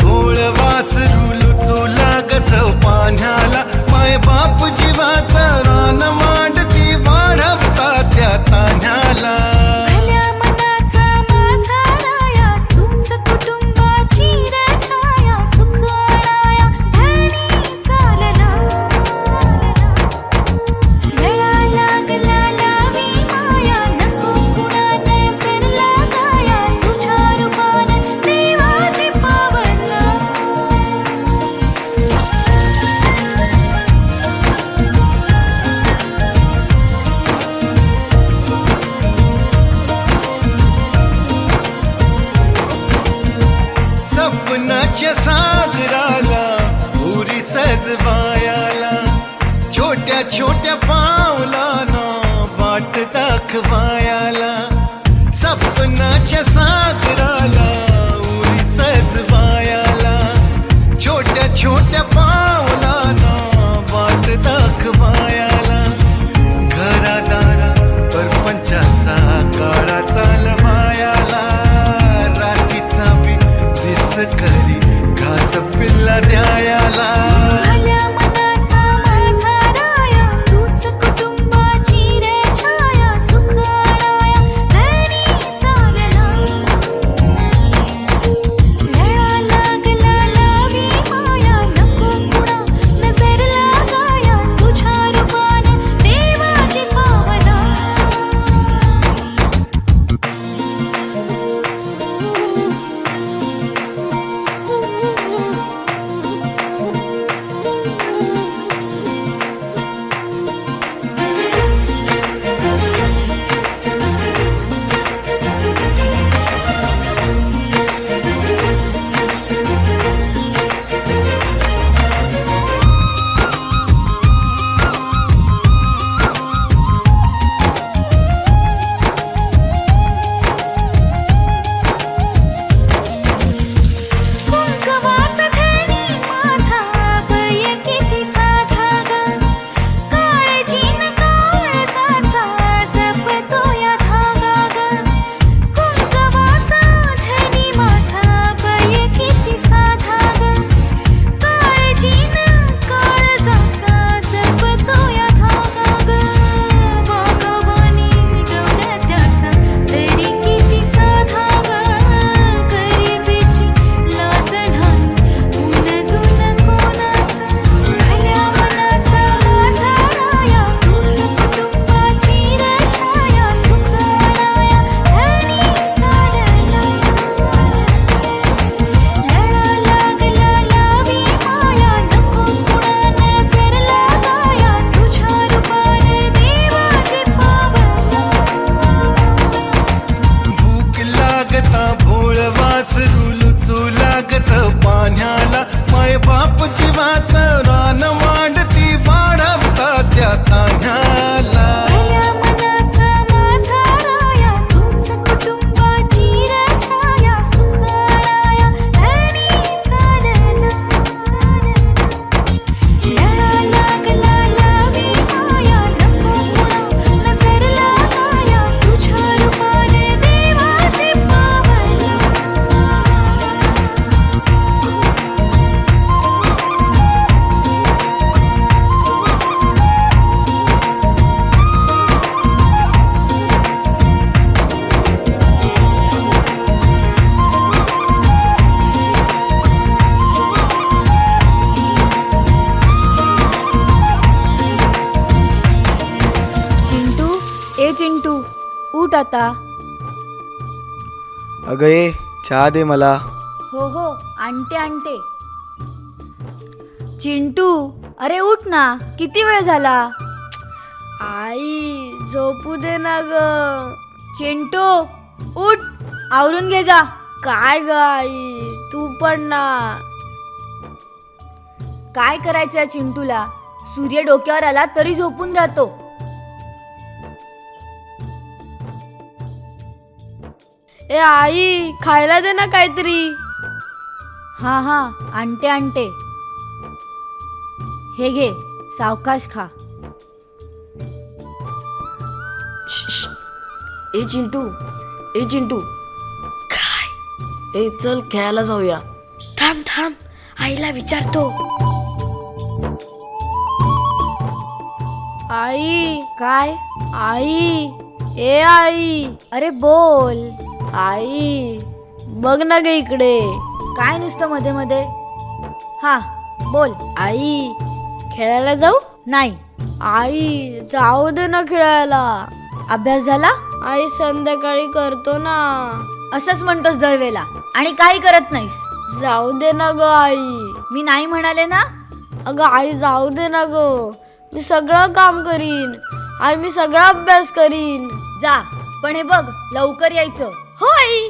भोळ वासरू लुचू लागत पाण्याला, माय बाप जीवाचा रान मांडती वाढवता त्या तान्ह्याला. भल्या मनाचा माझा राया, तूच कुटुंबाची रे छाया, सुख आणाया धनी चालला. लळा लागला लावी माया, नको कुणाने सरला गाया, तुझ्या रूपाने देवाची पावला. सपनाच्या सागराला उरी सजवायाला, छोट्या छोट्या पावलाना वाट दाखवायाला. सपनाच्या सागराला उरी सजवायाला, छोट्या छोट्या पावलाना वाट दाखवायाला. घरादारा परपंचाचा काळा चालवायाला, राखीचा बी दिस करी घास पिल्ला द्यायाला. भल्या मनाचा माझा राया, तूच कुटुंबाची रे छाया, सुख आणाया धनी चालला. लळा लागला लावी माया, नको कुणा नजरला गाया, तुझ्या रूपाने देवाची पावला. कुंकवाचा धनी माझा बय किती साधा ग, काळजीन काळजाचा जपतो या धागा ग. कुंकवाचा धनी माझा बय किती साधा ग, काळजीन काळजाचा जपतो या धागा ग. वागवानी डोल्या त्याचा तरी किती साधा ग, गरिबीची लाज नाही ऊन दून कोणाचं. भल्या मनाचा माझा राया, तूच कुटुंबाची रे छाया, सुख आणाया धनी चालला. लळा लागला लावी माया, नको कुणाने सरला गाया, तुझ्या रूपाने देवाची पावला. भूक लागता भोळ वासरू लुचू लागत पाण्याला, माय बाप जीवाचं रान मांडती वाढवता त्या तान्ह्याला. भल्या मनाचा माझा राया, तूच कुटुंबाची रे छाया, सुख आणाया धनी चालला. लळा लागला लावी माया, नको कुणा नजरला गाया, तुझ्या रूपाने देवाची पावला. चिंटू, ए चिंटू, उठ आता. अगं ये चहा दे मला. हो हो, आणते आणते. चिंटू, अरे उठ ना, किती वेळ झाला. आई झोपू दे ना ग. चिंटू उठ, आवरून घे जा. काय ग आई, तू पण ना. काय करायचंय चिंटूला, सूर्य डोक्यावर आला तरी झोपून राहतो. ए आई, खायला दे ना काहीतरी. हा हा, आणते आणते. हे घे, सावकाश खा. ए चिंटू, ए चिंटू, काय? ए चल खेळायला जाऊया. थांब थांब, आईला विचारतो. आई, काय? आई, ए आई, अरे बोल. आई, बघ ना ग इकडे. काय नुसतं मध्ये मध्ये? हा बोल. आई, खेळायला जाऊ? नाही. आई, जाऊ दे ना खेळायला. अभ्यास झाला? आई, संध्याकाळी करतो ना. असंच म्हणतोस दरवेळेला आणि काही करत नाहीस. जाऊ दे ना ग आई. मी नाही म्हणाले ना. अगं आई, जाऊ दे ना ग. मी सगळं काम करीन. आई, मी सगळा अभ्यास करीन. जा, पण हे बघ लवकर यायचं. हो आई.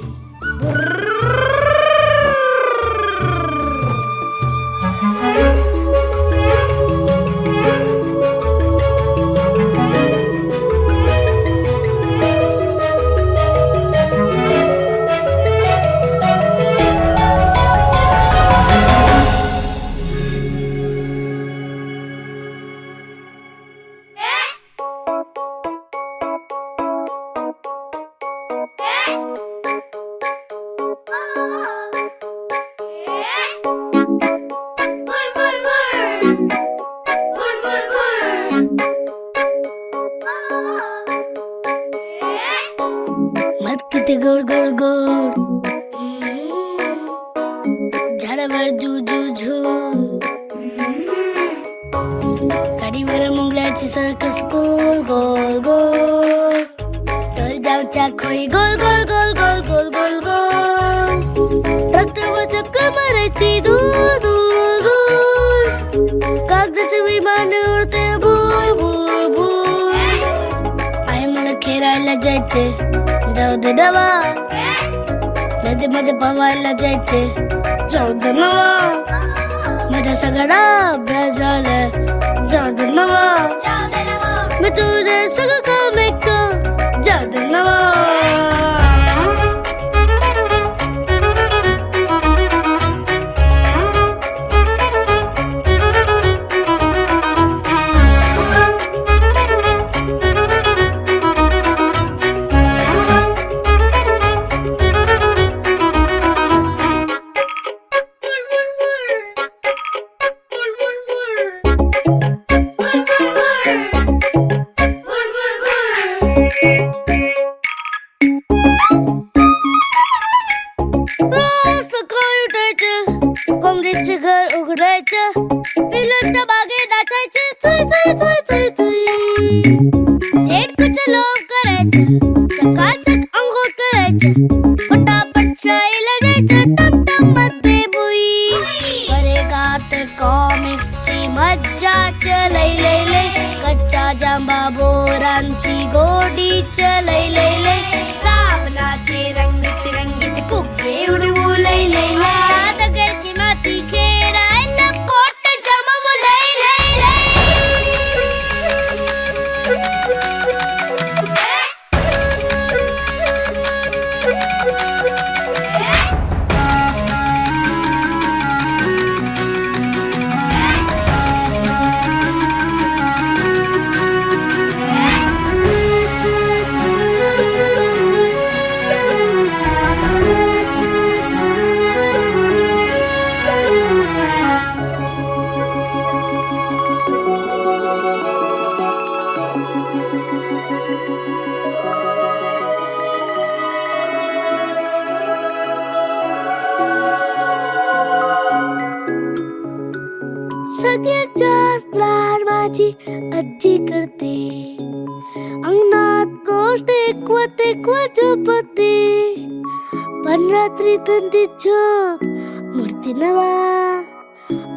मत किती गोड गोड गोड, झाडावर झू झू झू, गाडीवर मुंगळ्याची सर्कस गोल गोल गोल, तर जाऊच्या खोई गोल गोल गोल गोल गोल गोल गोल, ट्रॅक्टरवर चक्कर मारायची दूर दूर दूर, कागदाचे विमान उडते भूर भूर भूर. आई मला खेळायला जायचे, जाऊ दे नवा. नदीमध्ये पवायला जायचे, जाऊ दे नवा. माझा सगळा अभ्यास झाला, जाऊ दे नवा. मी तुझे सगळं काम ऐकतो, जाऊ दे नवा. सकाळी उठायचं, कोंबडीचे घर उघडायचं, पिल्लूच्या बागेत नाचायचे, Thuy Thuy Thuy Thuy Thuy. हेडकुचं लोक करायचं, चकाचक अंघोळ करायचं, पटापट शाळेला जायचं, टमटम मध्ये बुई. वर्गात कॉमिक्सची मज्जाच लई लई लई, कच्चा जांबा बोरांची गोडीच लई लई लई, साबणाचे रंगीत रंगीत फुगे उडवू लई लई लई, दगडची माती खेळायला पोट जमवू लई लई लई. सगळ्यात जास्त लाड माझी आजी करते, अंगणात गोष्ट ऐकवत ऐकवत झोपते, पण रात्री थंडीत झोप मूर्ती नवा.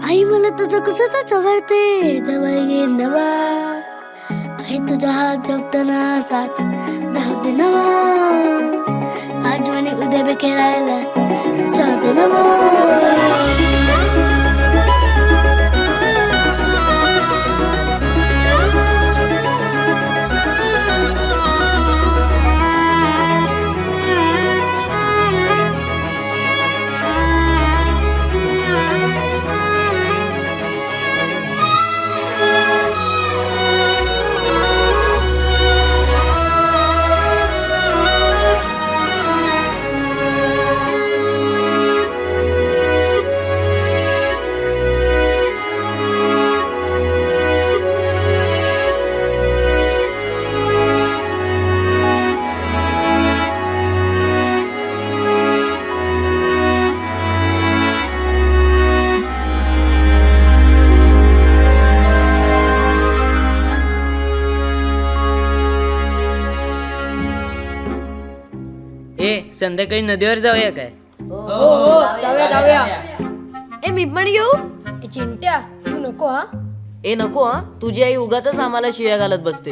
आई मला तुझं कसं आवडते, जवळ घे नवा. आई तुझा हात झोपताना साथ राहू दे नवा. आज म्हणे उद्या बी खेळायला जाऊ दे नवा. संध्याकाळी नदीवर जाऊया काय? ए मी पण येऊ? चिंट्या तू नको हा. ए नको हा, तुझी आई उगाच आम्हाला शिव्या घालत बसते.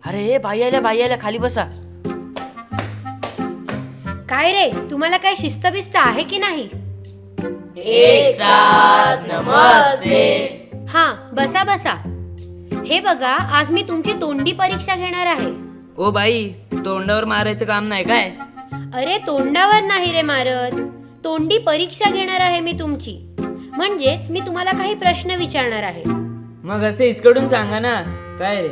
अरे भाई आल्या खाली बसा. काय रे, तुम्हाला काय शिस्त बिस्त आहे की नाही? हा, बसा बसा. हे बघा, आज मी तुमची तोंडी परीक्षा घेणार आहे. ओ बाई, तोंडावर मारायचं काम नाही काय? अरे तोंडावर नाही रे मारत, तोंडी परीक्षा घेणार आहे मी तुमची. म्हणजेच मी तुम्हाला काही प्रश्न विचारणार आहे. मग असं इसकडून सांगा ना. काय रे?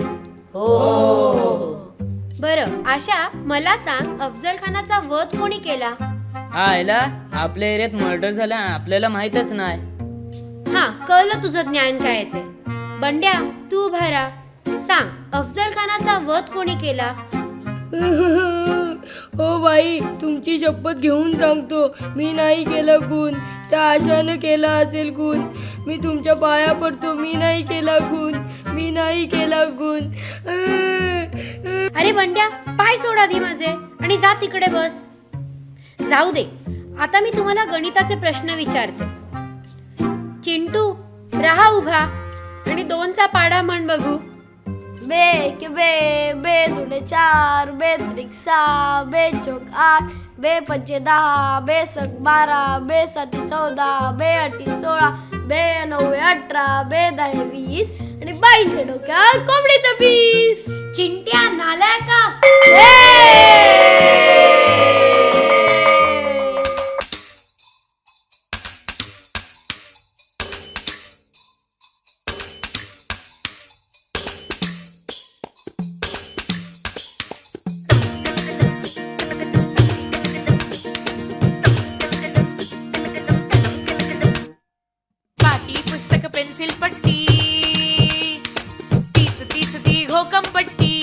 बरं आशा, मला सांग, अफजल खानाचा वध कोणी केला? आयला, आपल्या एरियात मर्डर झाला आपल्याला माहीतच नाही. हा, कळलं तुझं ज्ञान काय ते. बंड्या, तू उभा राहा. सांग, अफजल खानाचा वध कोणी केला? हो बाई, तुमची शपथ घेऊन सांगतो, मी नाही केला खून. त्या आशानं केला असेल खून. मी तुमच्या पाया पडतो, मी नाही केला खून. मी नाही केला खून. अरे बंड्या, पाय सोड आधी माझे आणि जा तिकडे बस. जाऊ दे, आता मी तुम्हाला गणिताचे प्रश्न विचारते. चिंटू, राहा उभा आणि 2चा पाडा म्हण बघू. बे के बे, बे दुणे 4, बे त्रिक 6, बे चौक 8, बे पंचे 10, बे सक 12, बे साती 14, बे अटी 16, बे 9 18, बे 10 20 आणि बाईंच्या डोक्यात कोंबडीचं पीस. चिंट्या, नालायका. पाटी पुस्तक पेन्सिल पट्टी तीच तीच ती घोकम पट्टी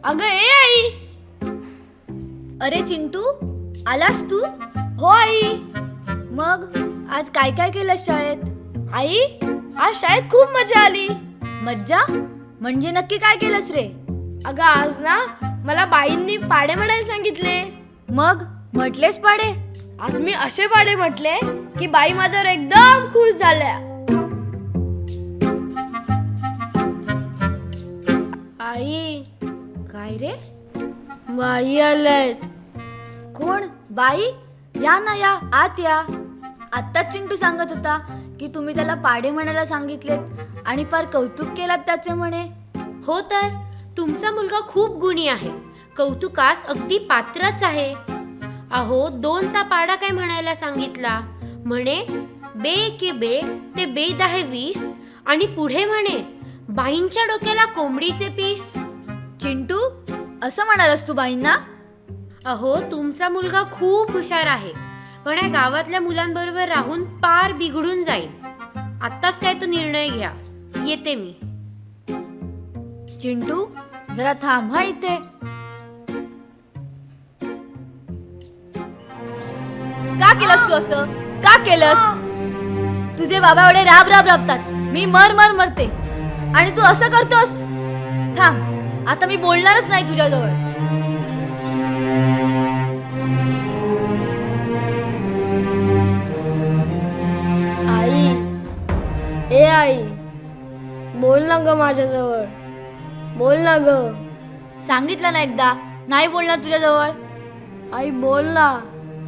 अगं ए आई. अरे चिंटू, आलास तू? हो आई. मग आज काय काय केलंस शाळेत? आई, आज शाळेत खूप मजा आली. मज्जा म्हणजे नक्की काय केलंस रे? अगं आज ना मला बाईंनी पाढे म्हणायला सांगितले. मग म्हटलेस पाडे? आज मी असे पाढे म्हटले की बाई माझ्यावर एकदम खुश झाल्या. आई, काय रे? बाई आल्यात. कोण? बाई? या ना, या आत या. आत्ताच चिंटू सांगत होता की तुम्ही त्याला पाढे म्हणायला सांगितलेत आणि फार कौतुक केलात त्याचे म्हणे. हो तर तुमचा मुलगा खूप गुणी आहे, कौतुकास अगदी पात्रच आहे. अहो 2चा पाढा काय म्हणायला सांगितला, म्हणे बे के बे ते बे 10 20 आणि पुढे म्हणे बाईंच्या डोक्याला कोंबडीचे पीस. चिंटू, असं म्हणालास तू बाईंना? अहो तुमचा मुलगा खूप हुशार आहे, पण या गावातल्या मुलांबरोबर राहून पार बिघडून जाईल. आत्ताच काय तो निर्णय घ्या, येते मी. चिंटू, जरा थांब हा इथे. का केलंस तू असं? का केलंस? तुझे बाबा एवढे राब राब राबतात, मी मर मर मरते आणि तू असं करतोस? थांब, आता मी बोलणारच नाही तुझ्याजवळ. आई, ए आई, बोल ना ग माझ्याजवळ, बोल ना ग. सांगितलं ना एकदा, नाही बोलणार तुझ्याजवळ. आई बोल ना,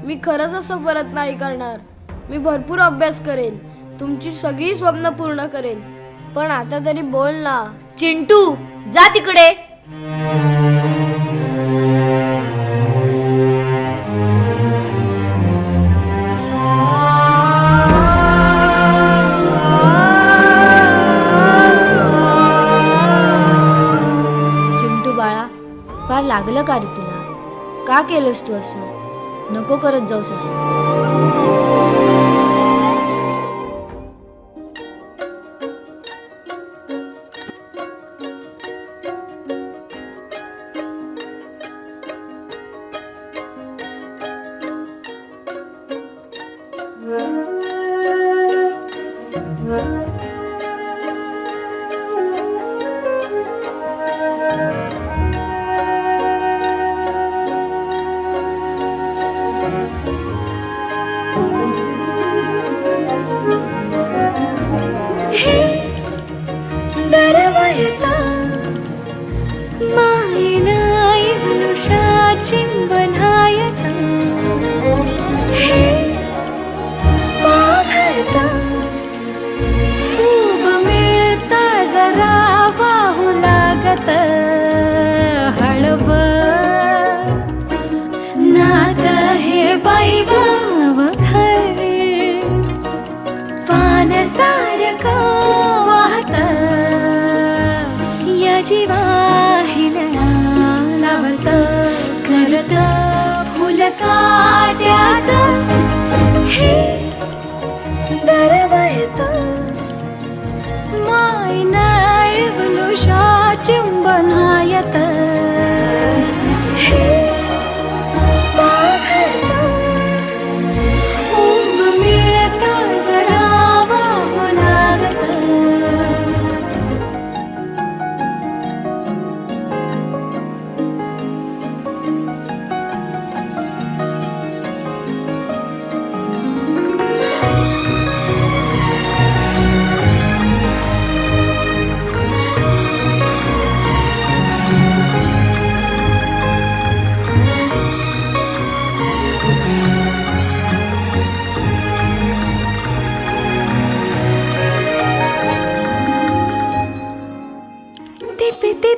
मी खरंच असं परत नाही करणार. मी भरपूर अभ्यास करेन, तुमची सगळी स्वप्न पूर्ण करेन, पण आता तरी बोल ना. चिंटू, जा तिकडे. चिंटू बाळा, फार लागलं का रे तुला? का केलंस तू असं? नको करत जाऊस असं. हळव नात हे बाई वाव घर पान सारखं वाहत या जीवा हिलळा लावत करत फुल काट्याच हे दरवयत माय नाही बलुशा चिंबनायत हे पाहत उब मिळता जरा वाहू लागत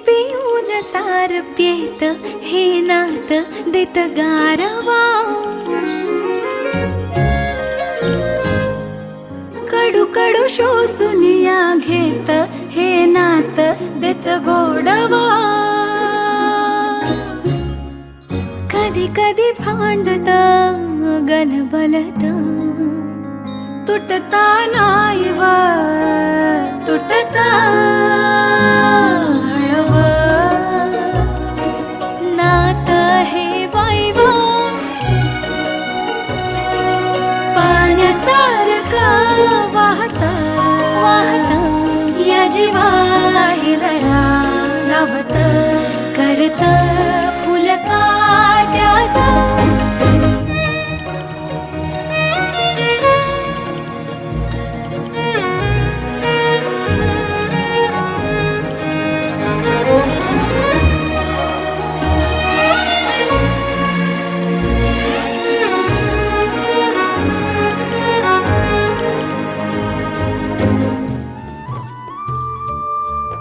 पिऊन सार पेत हे नात देत गारवा कडू कडू शोसूनिया घेत हे नात देत गोडवा कधी कधी भांडत गलबलत तुटता नाही व तुटता हळव सावत करत फुलकाट्याचा.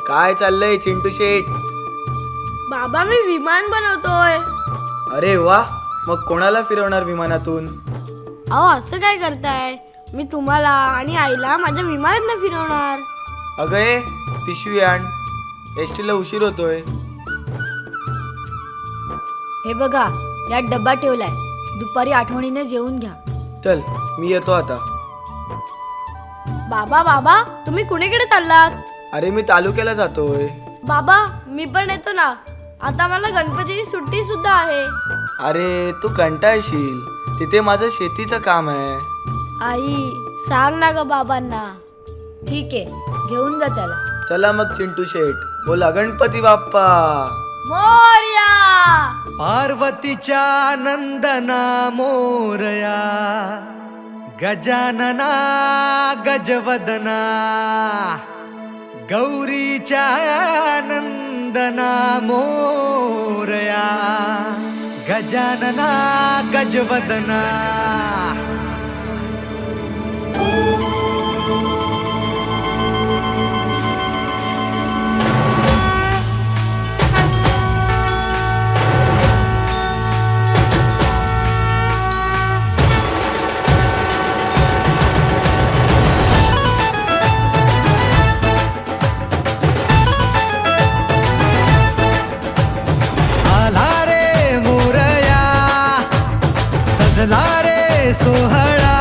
काय चाललंय चिंटू शेठ? बाबा मी विमान बनवतोय. अरे वा, मग कोणाला फिरवणार विमानातून? अहो असं काय करताय? मी तुम्हाला आणि आईला माझ्या विमानात फिरवणार. अगं ये पिशवी आण, एसटीला उशीर होतोय. हे बघा, यात डब्बा ठेवलाय, दुपारी आठवणीने जेवून घ्या. चल मी येतो आता. बाबा बाबा तुम्ही कुणीकडे चाललात? अरे मी तालुक्याला जातोय. बाबा मी पण येतो ना, आता मला गणपतीची सुट्टी सुद्धा आहे. अरे तू कंटाळशील, तिथे माझं शेतीचं काम आहे. आई सांग ना ग बाबांना. ठीक आहे, घेऊन जा त्याला. चला मग चिंटू शेठ, बोला गणपती बाप्पा मोरया. पार्वतीच्या नंदना मोरया, गजानना गजवदना, गौरीच्या नंदना मोरया, गजानना गजवदना. सजला रे सोहळा,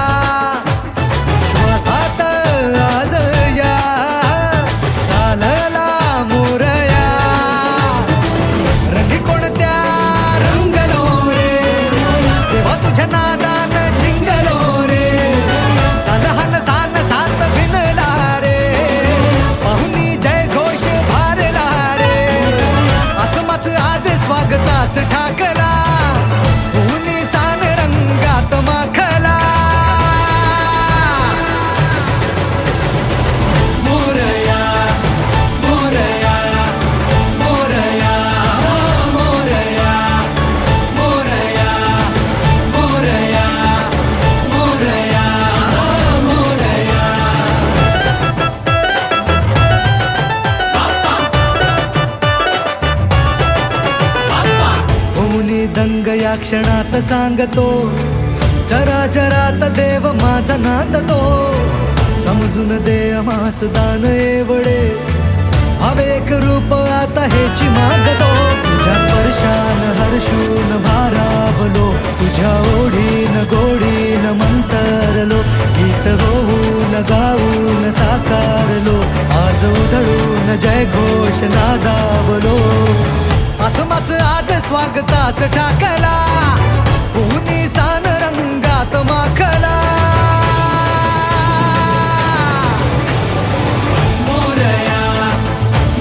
श्वासात आज या चालला मोरया. रंगी कोणत्या रंगलो रे, तेव्हा तुझ्या नादान जिंगलो रे. लहान सान सात भिनला रे, पाहुनी जय घोष भारला रे. असमाच आज स्वागतास ठाकला, दंग या क्षणात सांगतो, चराचरात देव माझा नांदतो. समजून दे आम्हास दान एवढे, अवेक रूप आता हेची मागतो. तुझ्या स्पर्शान हर्षून भारावलो, तुझ्या ओढीन गोडीन मंतरलो. गीत होऊन गाऊन साकारलो, आज उधळून जय घोष नादावलो. असमाच आज स्वागतास ठाकला, ऊनी सान रंगात माखला. मोरया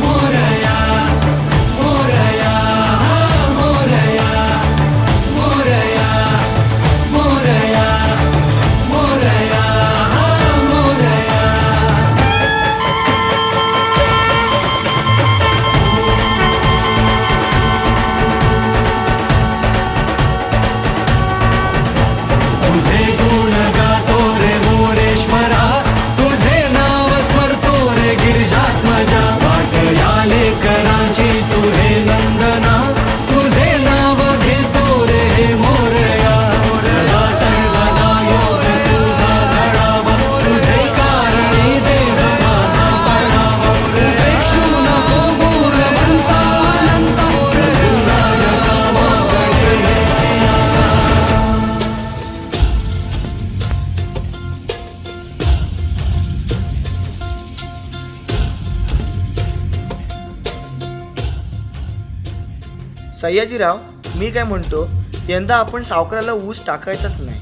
मोरया मोरया मोरया मोरया मोरया मोरया मोरया. सयाजीराव, मी काय म्हणतो, यंदा आपण सावकाराला ऊस टाकायचाच नाही.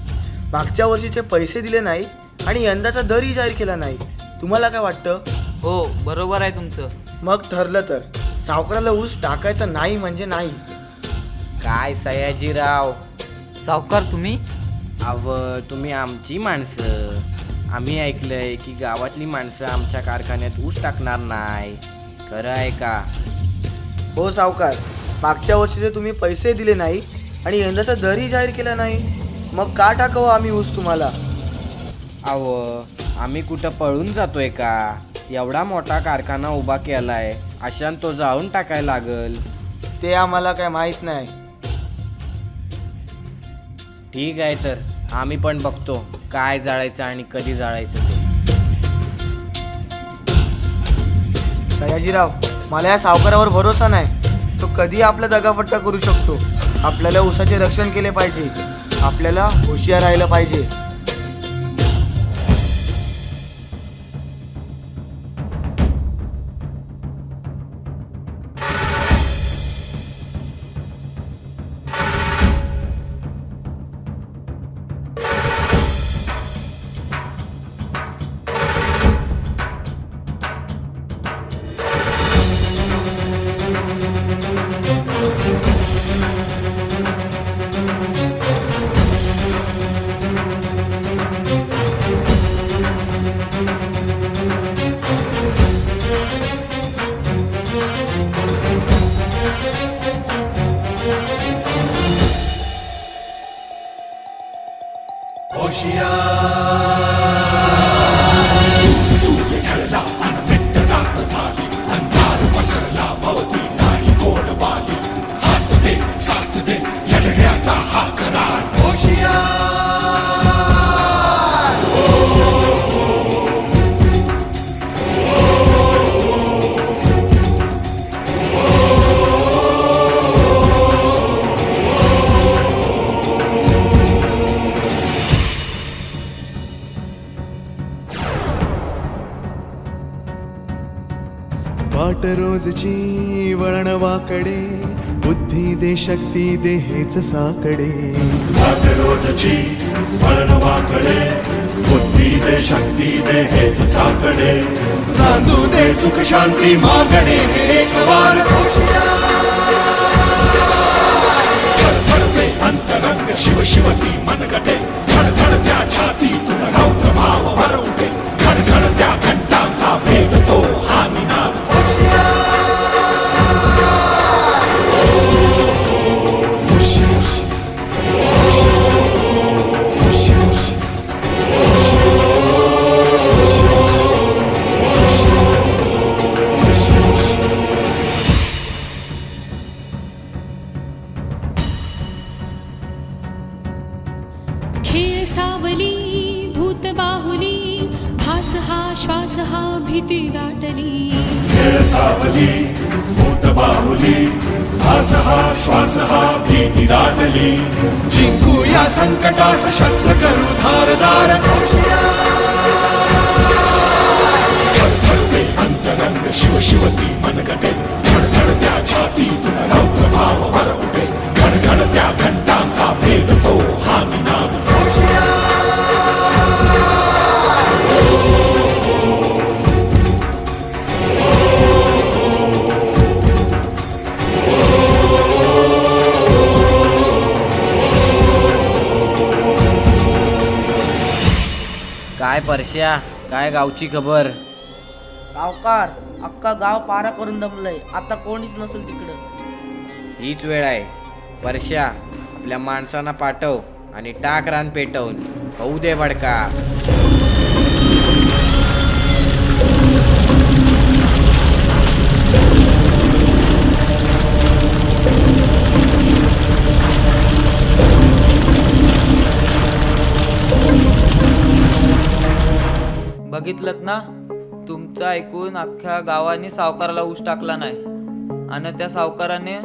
मागच्या वर्षीचे पैसे दिले नाही आणि यंदाचा दरही जाहीर केला नाही. तुम्हाला काय वाटतं? हो बरोबर आहे तुमचं. मग ठरलं तर सावकाराला ऊस टाकायचा नाही म्हणजे नाही. काय सयाजीराव, सावकार तुम्ही? अव तुम्ही आमची माणसं. आम्ही ऐकलंय की गावातली माणसं आमच्या कारखान्यात ऊस टाकणार नाही. खरं आहे का? हो सावकार, मागच्या वर्षीचे तुम्ही पैसे दिले नाही आणि यंदाचा दरही जाहीर केला नाही, मग का टाकावं आम्ही ऊस तुम्हाला? अव आम्ही कुठं पळून जातोय का? एवढा मोठा कारखाना उभा केलाय, अशान तो जाऊन टाकायला लागल. ते आम्हाला काय माहीत नाही. ठीक आहे, तर आम्ही पण बघतो काय जाळायचं आणि कधी जाळायचं ते. सयाजीराव, मला या सावकारावर भरोसा नाही. तो कधी आपला दगाफटका करू शकतो. आपल्याला ऊसाचे रक्षण केले पाहिजे. आपल्याला हुशियार राहिलं पाहिजे. वाट रोजची वळणवाकडे, बुद्धी दे शक्ती दे हेच साकडे. वाट रोजची वळणवाकडे, बुद्धी दे शक्ती दे हेच साकडे. नांदू दे सुख शांती मागणे हे एक वार धडधडते अंतरंग शिवशिवती मनगटे. धडधडत्या छातीतून रौद्र भाव भरवते. घडघडत्या घंटांचा भेद तो हा निनाद. खेळ सावली भूत बाहुली, भास हा श्वास हा भीती दाटली. खेळ सावली भूत बाहुली, भास हा श्वास हा भीती दाटली. जिंकू या संकटास शस्त्र करू धारदार. धडधडते अंतरंग शिवशिवती मनगटे. धडधडत्या छातीतून रौद्र भाव भरवते. घडघडत्या घंटांचा भेद तो हा निनाद. काय परश्या, काय गावची खबर? सावकार, अख्खा गाव पारा करून दमलंय. आता कोणीच नसेल तिकडं. हीच वेळ आहे. परश्या, आपल्या माणसांना पाठव आणि टाक रान पेटवून. होऊ दे बडका. बघितलं ना, तुमचं ऐकून अख्ख्या गावाने सावकाराला ऊस टाकला नाही आणि त्या सावकाराने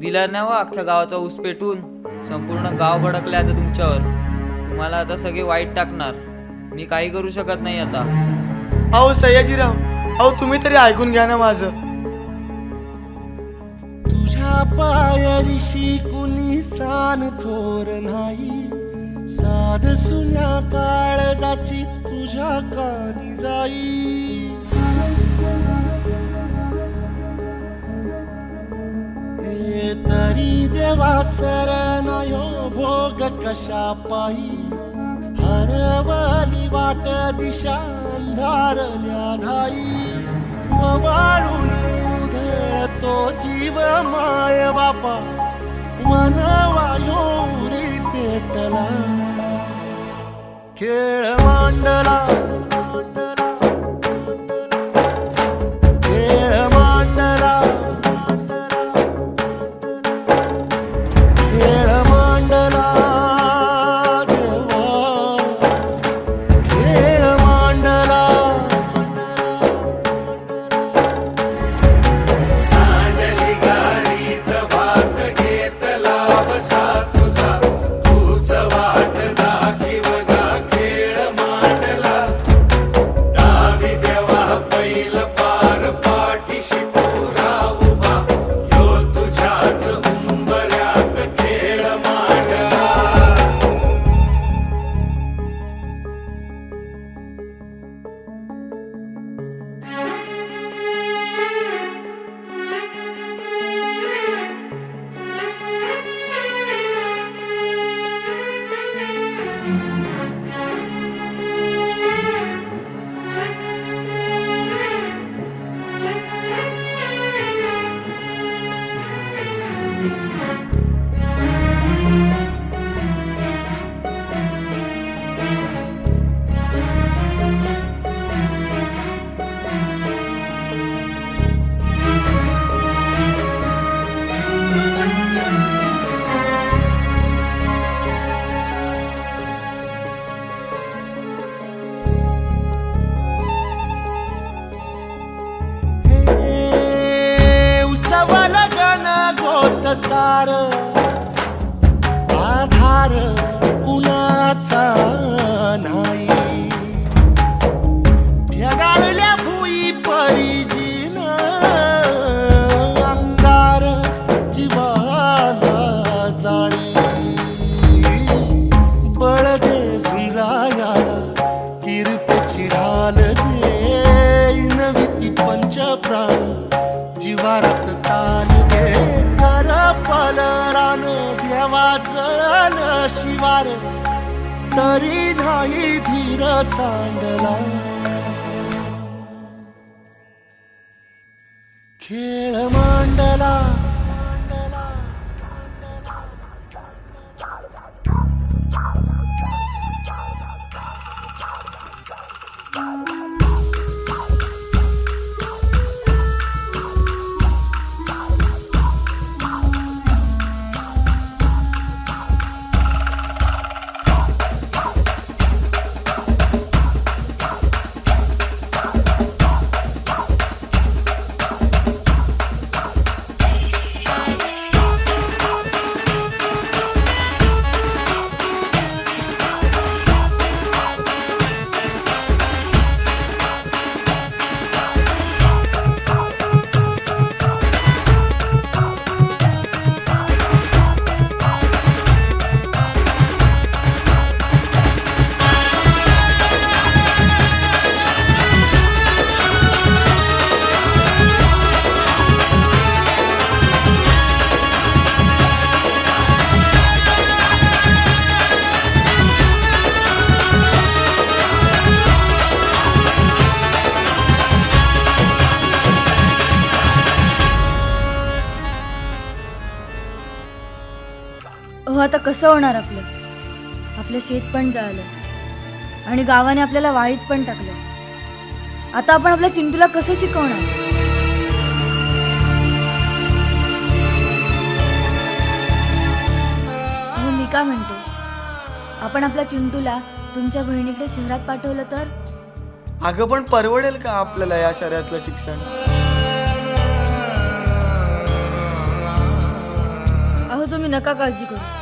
दिला नाही व अख्ख्या गावाचा ऊस पेटून. संपूर्ण गाव भडकले आता तुमच्यावर. तुम्हाला आता सगळे वाईट टाकणार. मी काही करू शकत नाही आता. अहो सयाजीराव, अहो तुम्ही तरी ऐकून घ्या ना माझं. तुझ्या पायरीशी कुणी सान थोर नाही. साध सुन्या काळजाची तुझ्या कानी जाई. हे तरी देवा सरनायो भोग कशा पायी हरवली वाट दिशा अंधारल्या धाई वाळून उधळतो जीव माय बापा वनवायोरी पेटला खेळ मांडला खेळ मांडला खेळ मांडला देवा खेळ मांडला सांडली गाडीत भात घेतला बसा तुझा तूच वाट दाखीव गा खेळ मांडला डावी देवा पैल पार पाठीशी पुरा उभा यो तुझ्याच उंबऱ्यात खेळ मांडला उसवल गण गोत सार आधार कुणाचा नाही फेगाळल्या भुई परिजीन अंगार जीवाला जाळी बळ दे झुंजायाला कीर्तची ढाल दे नविती पंच प्राण जीवारात ताल दे कर पलरान देवा जळल शिवार तरी नाही धीर सांडला खेळ मांडला हो आता कसं होणार आपलं शेत पण जळालं आणि गावाने आपल्याला वाळीत पण टाकलं आता आपण आपल्या चिंटूला कसं शिकवणार हो मी का म्हणते आपण आपल्या चिंटूला तुमच्या बहिणीकडे शहरात पाठवलं तर अगं पण परवडेल का आपल्याला या शहरातलं शिक्षण अहो तुम्ही नका काळजी करू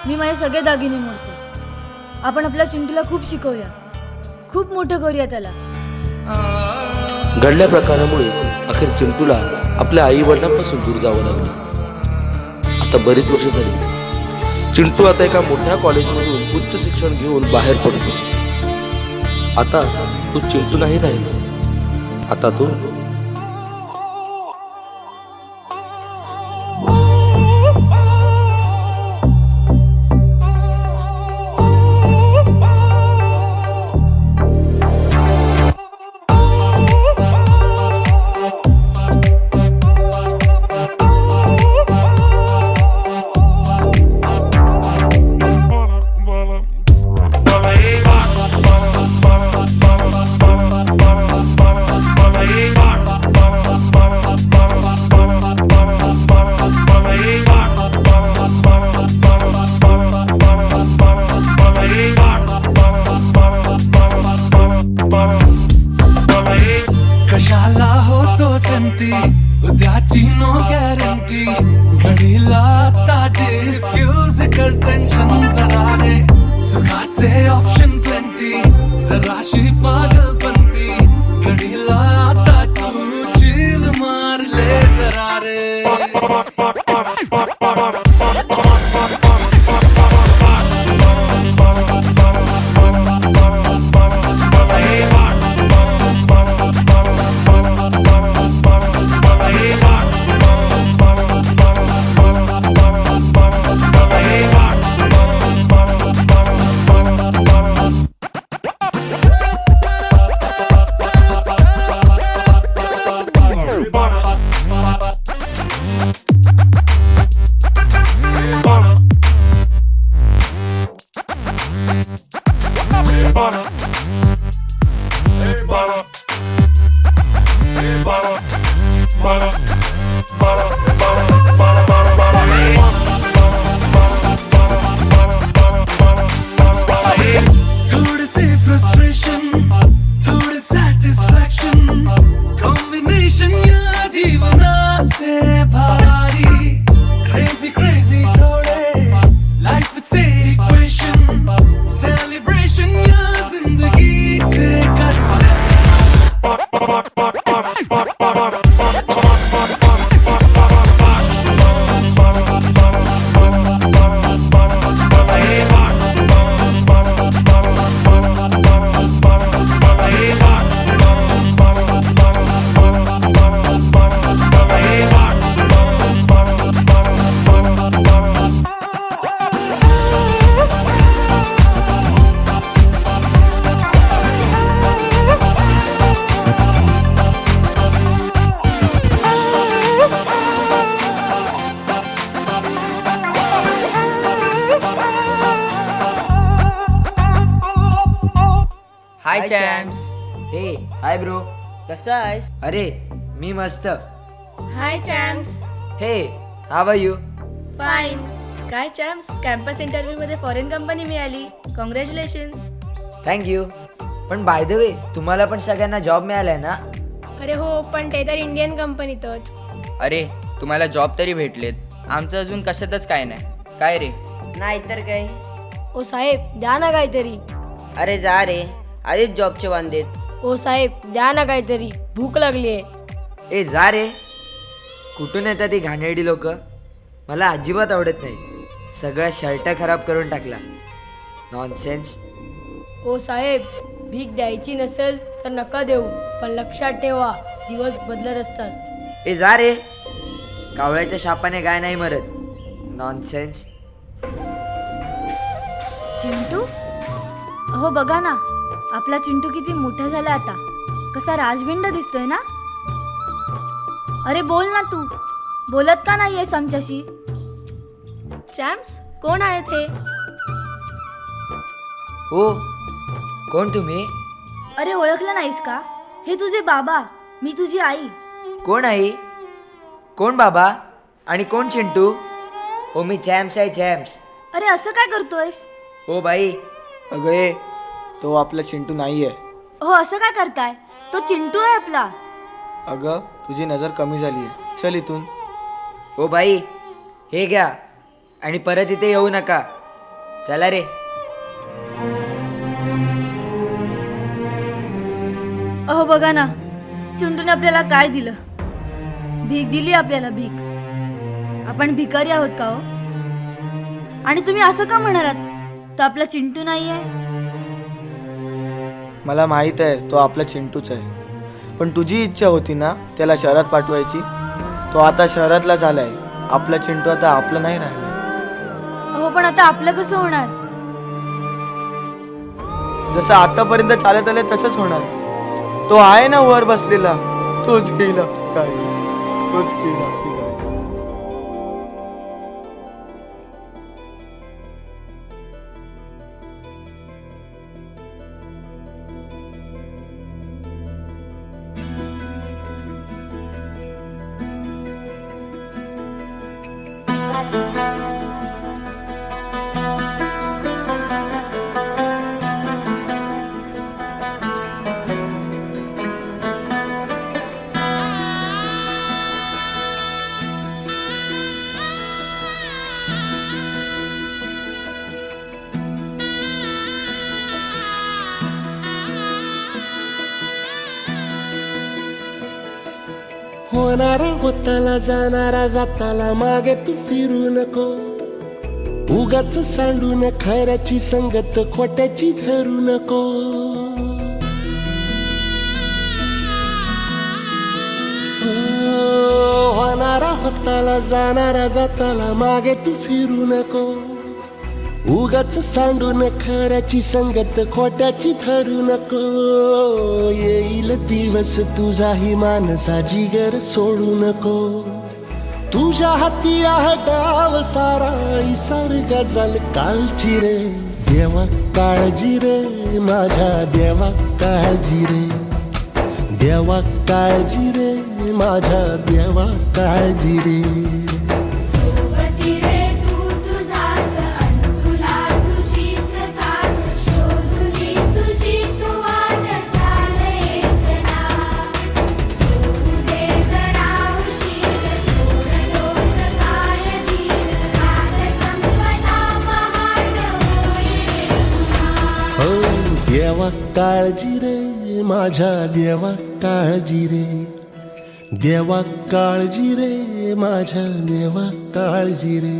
मी माझे सगळे दागिने मोडते आपण आपल्या चिंटूला खूप शिकवूया खूप मोठं करूया त्याला घडल्या प्रकारामुळे अखेर चिंटूला आपल्या आई वडिलांपासून दूर जावं लागलं. आता बरीच वर्ष झाली. चिंटू आता एका मोठ्या कॉलेजमधून उच्च शिक्षण घेऊन बाहेर पडतो. आता तो चिंटू नाही राहिला, आता तो डिफ्यूज कर टेन्शन जरा रे सुखाचे ऑप्शन प्लेंटी जराशी पागलपंती घडीला आता तू चिल मारले जरा रे थोड़े से फ्रस्ट्रेशन थोड़े सैटिस्फैक्शन कॉम्बिनेशन या जीवनाचे भारी क्रेझी क्रेझी थोडे लाईफचे इक्वेशन सेलिब्रेशन या जिंदगीचे करणे हाय चॅम्स. हे हाय ब्रो. कसा आहेस? अरे मी मस्त. हाय चॅम्स. हे हाव आर यू? फाईन. काय चॅम्स, कॅम्पस इंटरव्ह्यू मध्ये फॉरेन कंपनी मिळाली. कॉंग्रॅच्युलेशन्स. थँक्यू. पण बाय द वे तुम्हाला पण सगळ्यांना जॉब मिळालाय ना? अरे हो, पण ते तर इंडियन कंपनीतच. अरे तुम्हाला जॉब तरी भेटलेत, आमचं अजून कशातच काय नाही. काय रे? नाहीतर काय. ओ साहेब द्या ना काहीतरी. अरे जा रे, आधीच जॉबचे वांदेत. ओ साहेब द्या ना काहीतरी, भूक लागली आहे. ए जा रे. कुठून येतात ती घाणेरडी लोक? मला अजिबात आवडत नाही. सगळा शर्ट खराब करून टाकला. नॉनसेन्स. ओ साहेब भीक द्यायची नसेल तर नका देऊ, पण लक्षात ठेवा दिवस बदलत असतात. ए जा रे. कावळ्याच्या शापाने गाय नाही मरत. नॉनसेन्स. चिंटू, अहो बघा ना, आपला चिंटू किती मोठा झाला आता. कसा राजबिंड दिसतोय ना. अरे बोल ना तू, बोलत का नाहीयेस आमच्याशी? चॅम्स, कोण आहेत हे? हो, कोण तुम्ही? अरे ओळखलं नाहीस का? हे तुझे बाबा, मी तुझी आई. कोण आई? कोण बाबा? आणि कोण चिंटू? हो मी चॅम्स आहे, चॅम्स. अरे असं काय करतोयस? हो बाई. अगं तो आपला चिंटू नाही आहे. हो असं काय करताय? तो चिंटू आहे आपला. अगं तुझी नजर कमी झाली आहे, चल इथून. हो बाई, हे घ्या आणि परत इथे येऊ नका. चला रे. अहो बघा ना, चिंटूने आपल्याला काय दिलं? भीक दिली आपल्याला, भीक. आपण भिकारी आहोत का हो? आणि तुम्ही असं का म्हणालात तो आपला चिंटू नाहीये? मला माहित आहे तो आपला चिंटूच आहे, पण तुझी इच्छा होती ना त्याला शहरात पाठवायची. तो आता शहरातला झालाय. आपला चिंटू आता आपला नाही राहिला. अहो पण आता आपलं कसं होणार? जसं आतापर्यंत चालत आलंय तसंच होणार. तो आहे ना वर बसलेला, तोच घेईल आपली काळजी, तोच घेईल आपली काळजी. होणारा होताला जाणारा जाताला मागे तू फिरू नको. उगाच सांडून खऱ्याची संगत खोट्याची धरू नको. होणारा होताला जाणारा जाताला मागे तू फिरू नको. उगाच सांडून खऱ्याची संगत खोट्याची धरू नको. येईल दिवस तुझाही मानसा जिगर सोडू नको. तुझ्या हाती आहे डाव सारा इसार गजल कालची रे. देवा काळजी रे माझ्या देवा काळजी रे. देवा काळजी रे माझ्या देवा काळजी रे. देवा काळजी रे माझ्या देवा काळजी रे. देवा काळजी रे माझ्या देवा काळजी रे.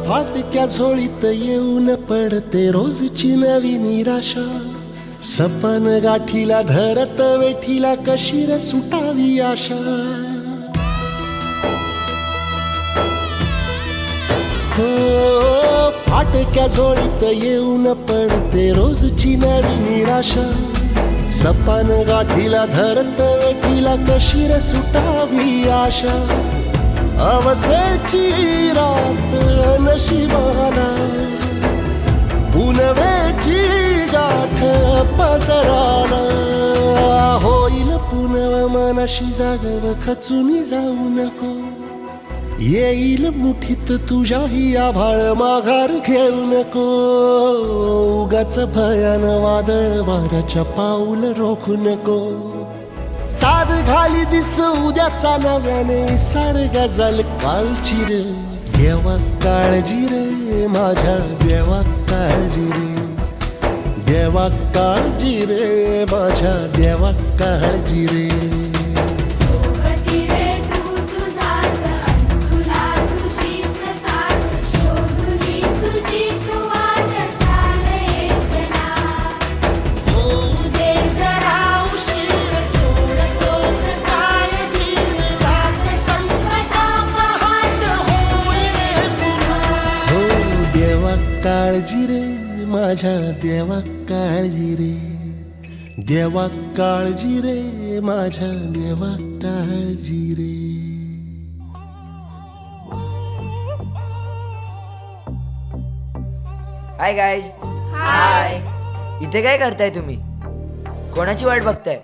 फाटक्या झोळीत येऊन पडते रोजची नवी निराशा. सपन गाठीला धरत वेठीला कशी रे सुटावी आशा. हो फाटक्या झोळीत येऊन पडते रोजची नवी निराशा. सपन गाठीला धरत वेठीला कशी रे सुटावी आशा. अवसेची रात नशिबाला पुनवेची गाठ पदराला. होईल पुनव मनाशी जागव खचून जाऊ नको. येईल मुठीत तुझ्याही आभाळ माघार घेऊ नको. उगाच भयान वादळ वाऱ्याच्या पाऊल रोखू नको. साध घाली दिस उद्याचा नव्याने सार गजल कालची रे. देवा काळजी रे माझ्या देवा काळजी रे. देवा काळजी रे माझ्या देवा काळजी रे. काळजी रे माझ्या देवा काळजी रे. देवा काळजी रे माझ्या देवा काळजी रे. Hi guys. हाय. इथे काय करताय तुम्ही? कोणाची वाट बघताय?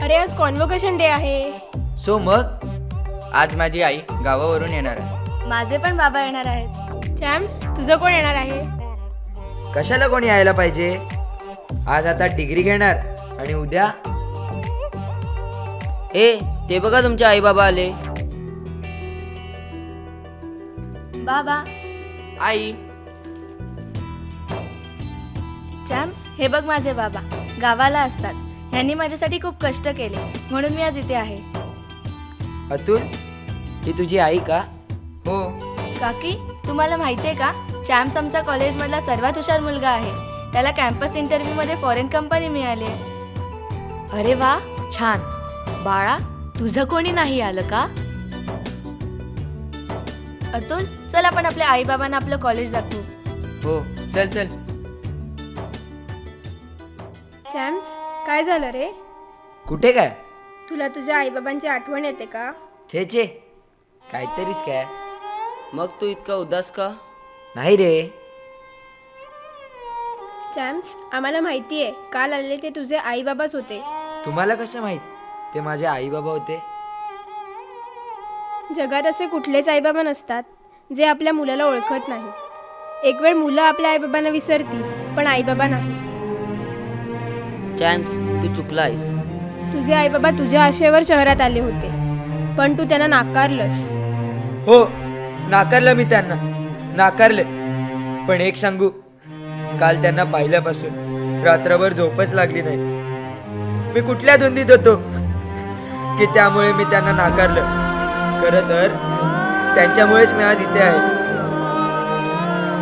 अरे आज कॉन्व्होकेशन डे आहे. सो मग आज माझी आई गावावरून येणार आहे. माझे पण बाबा येणार आहेत. चॅम्प्स तुझं कोण येणार आहे? कशाला कोणी यायला पाहिजे? आज आता डिग्री घेणार आणि उद्या ए ते बघा तुमचे आई बाबा आले. बाबा आई चॅम्प्स हे बघ माझे बाबा गावाला असतात. ह्यांनी माझ्यासाठी खूप कष्ट केले म्हणून मी आज इथे आहे. अतुल ही तुझी आई का? हो. काकी तुम्हाला माहिती आहे का चॅम्प्स आमच्या कॉलेजमधला सर्वात हुशार मुलगा आहे. त्याला कॅम्पस इंटरव्ह्यू मध्ये फॉरेन कंपनी मिळाली. अरे वा छान. बाळा तुझं कोणी नाही आलं का? अतुल चल आपण आपल्या आई बाबांना आपलं कॉलेज दाखवू. हो चल चल. चॅम्स, काय झालं रे? कुठे काय? तुला तुझ्या आईबाबांची आठवण येते का? छे छे, काहीतरीच काय. मग तू इतका उदास का? नाही रे. चॅम्स, आम्हाला माहिती आहे काल आलेले ते तुझे आईबाबाच होते. तुम्हाला कसं माहित ते माझे आई बाबा होते? जगात असे कुठलेच आईबाबा नसतात जे आपल्या मुलाला ओळखत नाही. एक वेळ मुलं आपल्या आईबाबांना विसरतील, पण आईबाबा नाही. चॅम्स, तू चुकला आहेस. तुझे आईबाबा तुझ्या आशेवर शहरात आले होते, पण तू त्यांना नाकारलंस. हो, नाकारलं मी त्यांना, नाकारले. पण एक सांगू, काल त्यांना पाहिल्यापासून रात्रभर झोपच लागली नाही. मी कुठल्या धुंदीत होतो की त्यामुळे मी त्यांना नाकारलं. खरं तर त्यांच्यामुळेच मी आज इथे आहे.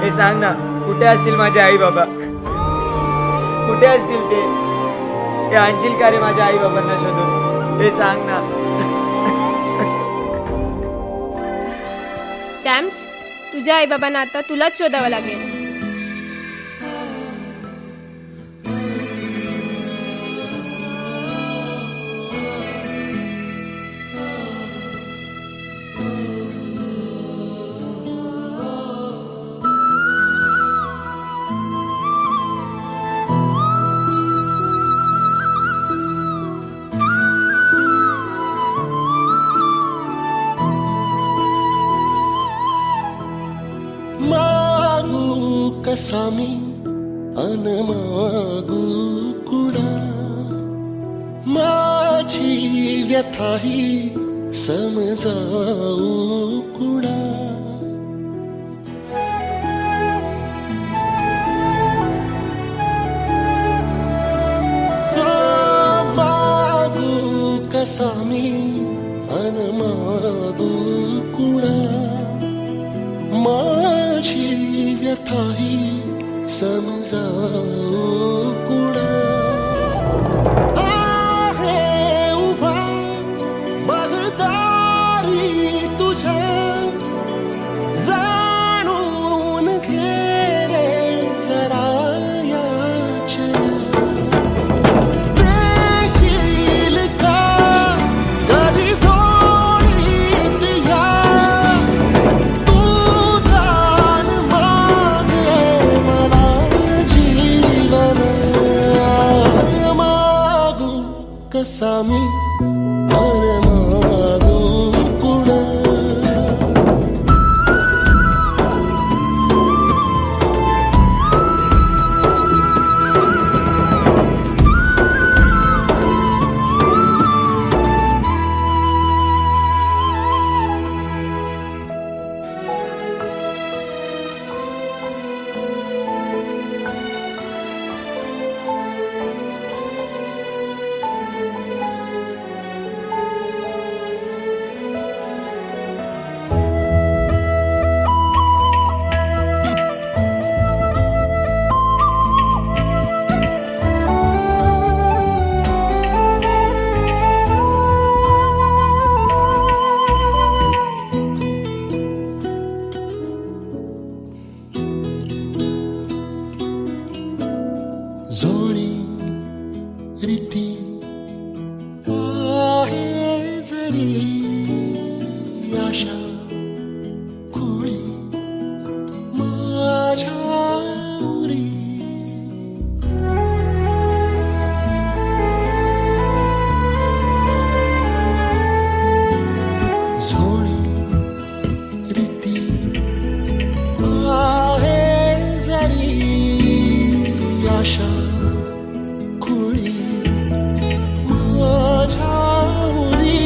हे सांग ना, कुठे असतील माझे आई बाबा? कुठे असतील ते? हे आणशील का रे माझ्या आई बाबांना शोधून? हे सांग ना. चॅम्स, तुझ्या आईबाबांना आता तुलाच शोधावं लागेल. मागू कसा मी अन मागू कुणा, माझी व्यथाही समजाऊ कुणा. मागू कसा मी अन मागू कुणा, माझी व्यथाही समजाऊ कुणा. आहे उभा बगदारी तुझ्या, जाणून घे रे जरा याचना. देशील का कधी जोडीत या, कसा मी अरे मागू कुणा. जोडी रीती आहे जरी आशा खुळी माझ्या उरी. जोडी रीती आहे जरी आशा खुळी माझ्या उरी.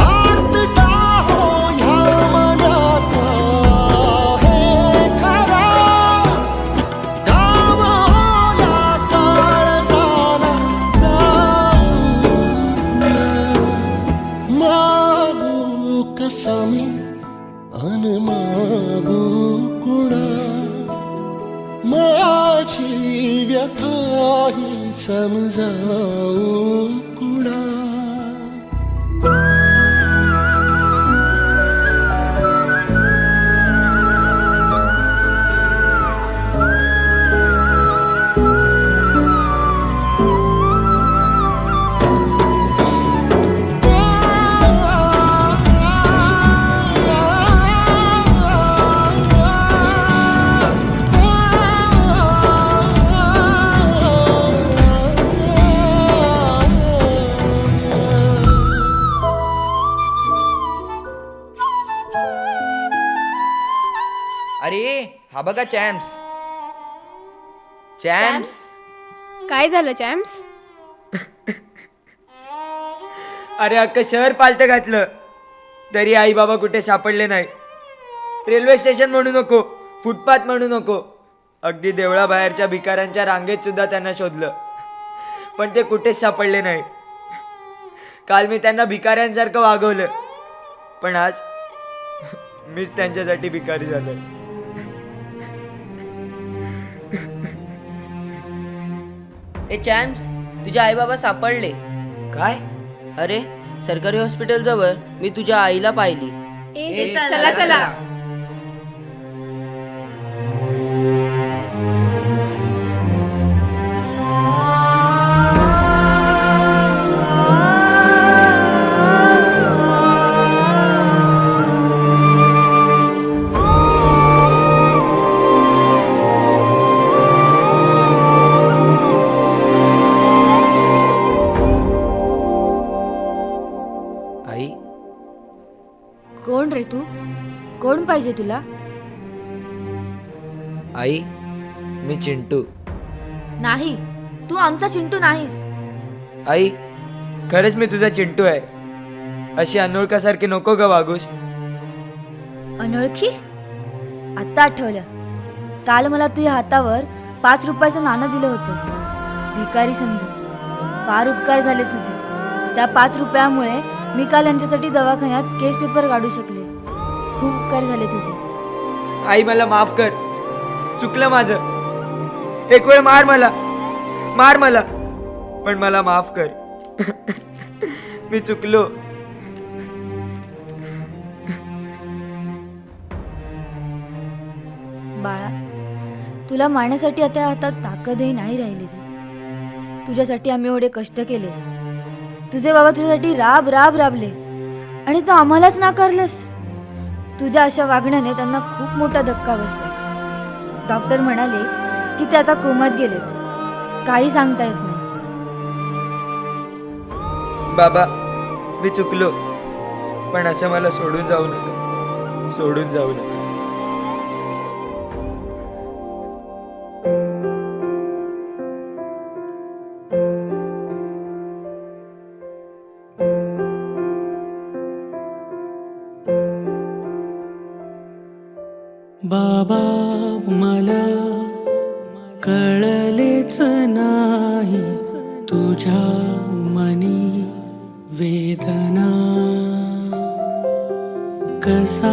आर्तटा हो ह्या मनाचा हे खरा, काम होला काळजाला मागू कसा मी अन मागू कुणा. माझी व्यथाही समजाऊ कुणा. हा बघा चॅम्प्स. चॅम्प्स. काय झालं चॅम्प्स? अरे अख्खं शहर पालतं घातलं तरी आई बाबा कुठे सापडले नाही. रेल्वे स्टेशन म्हणू नको, फुटपाथ म्हणू नको, अगदी देवळाबाहेरच्या भिकाऱ्यांच्या रांगेत सुद्धा त्यांना शोधलं, पण ते कुठेच सापडले नाही. काल मी त्यांना भिकाऱ्यांसारखं वागवलं, पण आज मीच त्यांच्यासाठी भिकारी झालोय. ए चॅम्प्स, तुझे आई बाबा सापडले. काय? अरे सरकारी हॉस्पिटल जवळ मी तुझ्या आईला पाहिली. चला चला. आई. कोण रे तू? कोण पाहिजे तुला? आई, मी चिंटू. नाही, तू आमचा चिंटू नाहीस. आई, खरंच मी तुझा चिंटू आहे. अशी अनोळखासारखी नको ग वागूस. अनोळखी? आत्ता आठवलं. काल मला तुझ्या हातावर 5 रुपयाचं नाणं दिलं होतंस, भिकारी समजून. फार उपकार झाले तुझे. त्या 5 रुपयामुळे मी काल यांच्यासाठी दवाखान्यात केस पेपर काढू शकले. खूप उपकार झाले तुझे. आई, मला माफ कर. चुकलं माझं. एक वेळ मार मला, पण मला माफ कर. मी चुकलो. बाळा, तुला मारण्यासाठी आता हातात ताकदही नाही राहिली रे. तुझ्यासाठी आम्ही एवढे कष्ट केले. तुझे बाबा तुझ्यासाठी राबले आणि तू आम्हालाच नाकारलंस. तुझ्या अशा वागण्याने त्यांना खूप मोठा धक्का बसला. डॉक्टर म्हणाले की ते आता कोमात गेलेत, काही सांगता येत नाही. बाबा, मी चुकलो, पण असं मला सोडून जाऊ नका. बाबा, मला कळलेच नाही तुझ्या मनी वेदना. कसा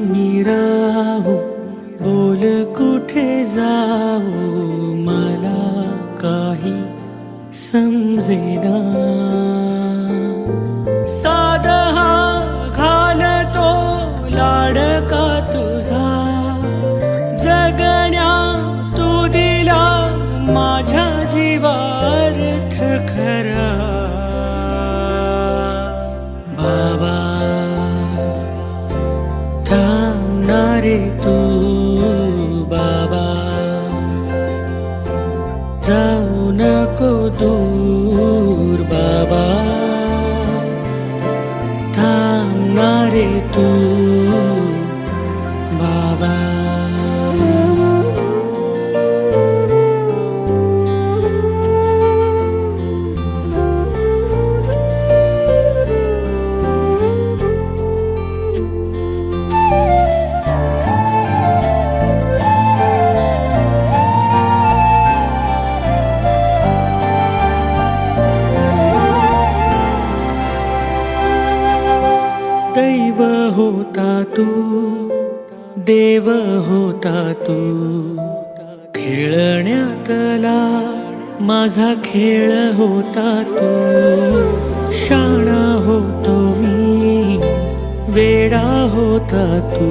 मी राहू, बोल कुठे जाऊ, मला काही समजेना. साधा घालतो लाडका तुझा, जगण्या तू दिला माझ्या जीवार्थ खरा. बाबा, थांबणारे तू बाबा, जाऊ नको दूर बाबा. थांबणारे तू बाबा. दैव होता तू, देव होता तू, खेळण्यातला माझा खेळ होता तू. शाणा होतो मी, वेडा होता तू,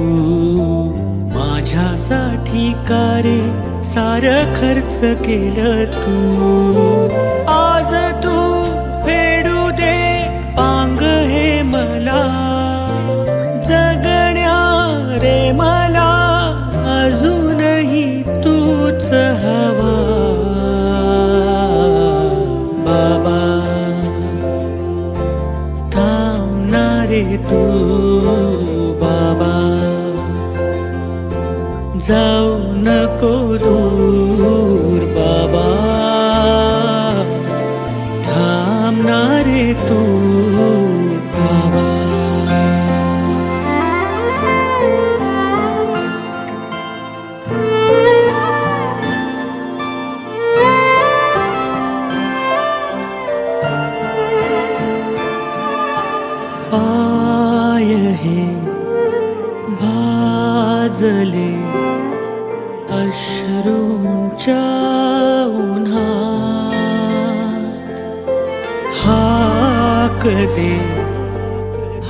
माझ्यासाठी कारे सारं खर्च केलं तू. आज तू फेडू दे पांग हे मला, जगण्या रे मला अजूनही तूच हवा. बाबा, थांबणारे तू बाबा, जाऊ आहे भाजले अश्रूंच्या उन्हात हाक दे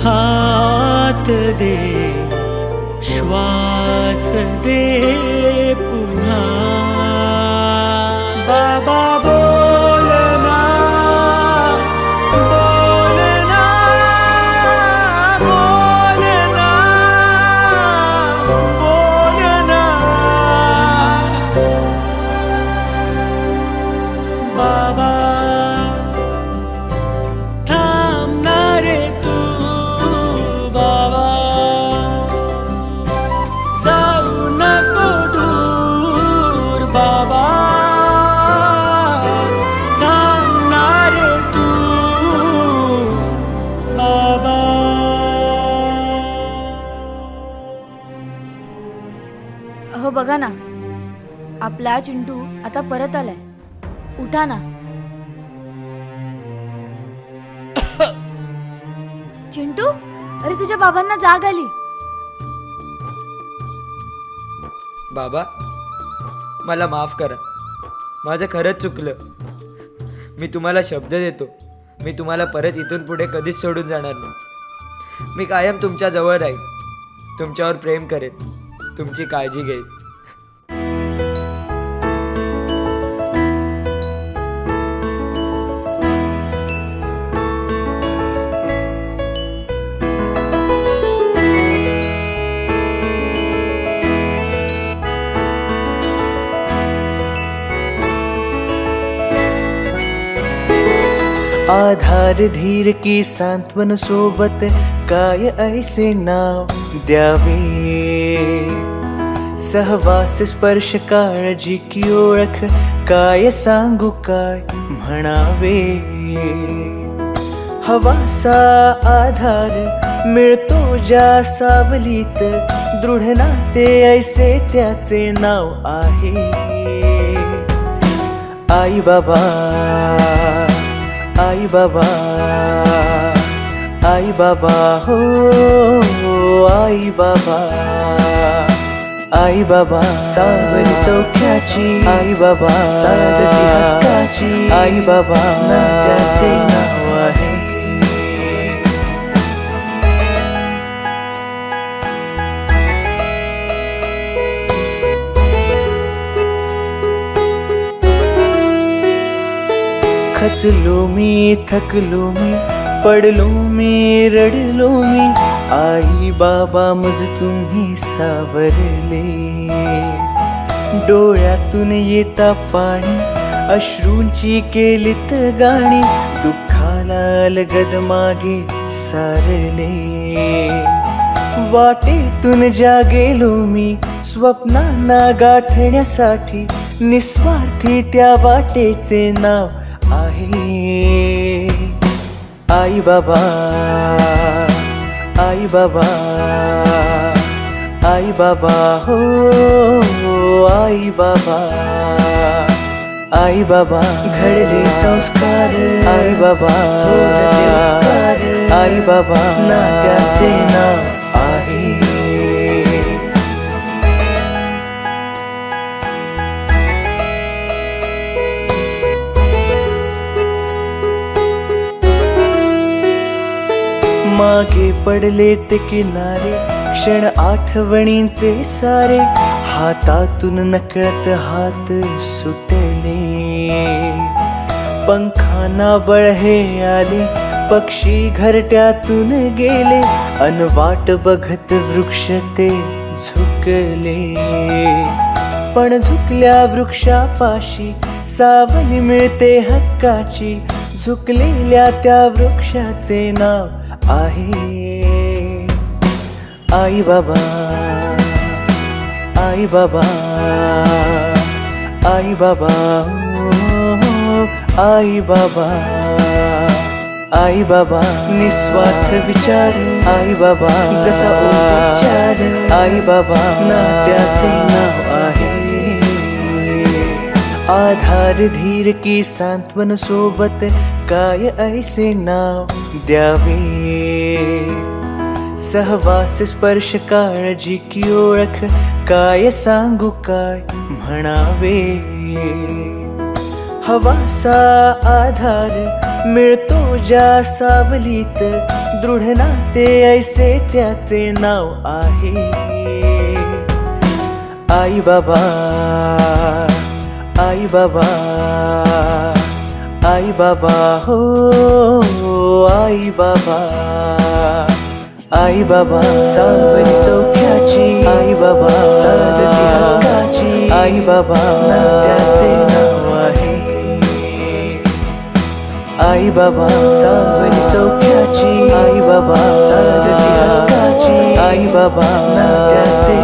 हात दे श्वास दे पुन्हा बाबा बोलना बोलना बोलना बोलना बाबा थांबणार तू बाबा जाऊ नको दूर बाबा थांबणार तू बाबा अहो बघा ना, आपला चिंटू आता परत आलाय. उठा ना. चिंटू, अरे तुझ्या बाबांना जाग आली. बाबा, मला माफ करा. माझं खरंच चुकलं. मी तुम्हाला शब्द देतो, मी तुम्हाला परत इथून पुढे कधीच सोडून जाणार नाही. मी कायम तुमच्या जवळ राहीन, तुमच्यावर प्रेम करेन, तुमची काळजी घेईन. आधार धीर की सांत्वन सोबत काय ऐसे नाव द्यावे सहवास स्पर्श काळजी की ओळख काय सांगू काय म्हणावे हवासा आधार मिळतो ज्या सावलीत दृढ नाते ऐसे त्याचे नाव आहे आई बाबा आई बाबा हो आई बाबा सावली सौख्याची आई बाबा साधती हक्काची आई बाबा त्याचे नाव आहे खचलो मी थकलो मी पडलो मी रडलो मी आई बाबा मुझ तुम्ही सावरले डोळ्यातून येता पाणी अश्रूंची केलीत गाणी दुःखाला अलगद मागे सारले वाटेतून ज्या गेलो मी स्वप्नांना गाठण्यासाठी निस्वार्थी त्या वाटेचे नाव आहे आई बाबा हो आई बाबा घडले संस्कार आई बाबा आई बाबा नात्याचे नाव आहे मागे पडले ते किनारे क्षण आठवणींचे सारे हातातून नकळत हात सुटले पंखांना बळ हे आले पक्षी घरट्यातून गेले अनवाट बघत वृक्ष ते झुकले पण झुकल्या वृक्षापाशी सावली मिळते हक्काची झुकलेल्या त्या वृक्षाचे नाव आहे आई बाबा आई बाबा निस्वार्थ विचार आई बाबा जसा उपचार आई बाबा नात्याचे नाव आहे आधार धीर की सांत्वन सोबत काय ऐसे नाव द्यावे सहवास स्पर्श काळजी की ओळख काय सांगू काय म्हणावे हवासा आधार मिळतो ज्या सावलीत दृढ नाते ऐसे त्याचे नाव आहे आई बाबा आई बाबा आई बाबा हो आई बाबा आई बाबा सावली सौख्याची आई बाबा साधती हक्काची आई बाबा त्याचे नाव आहे आई बाबा सावली सौख्याची आई बाबा साधती हक्काची आई बाबा त्याचे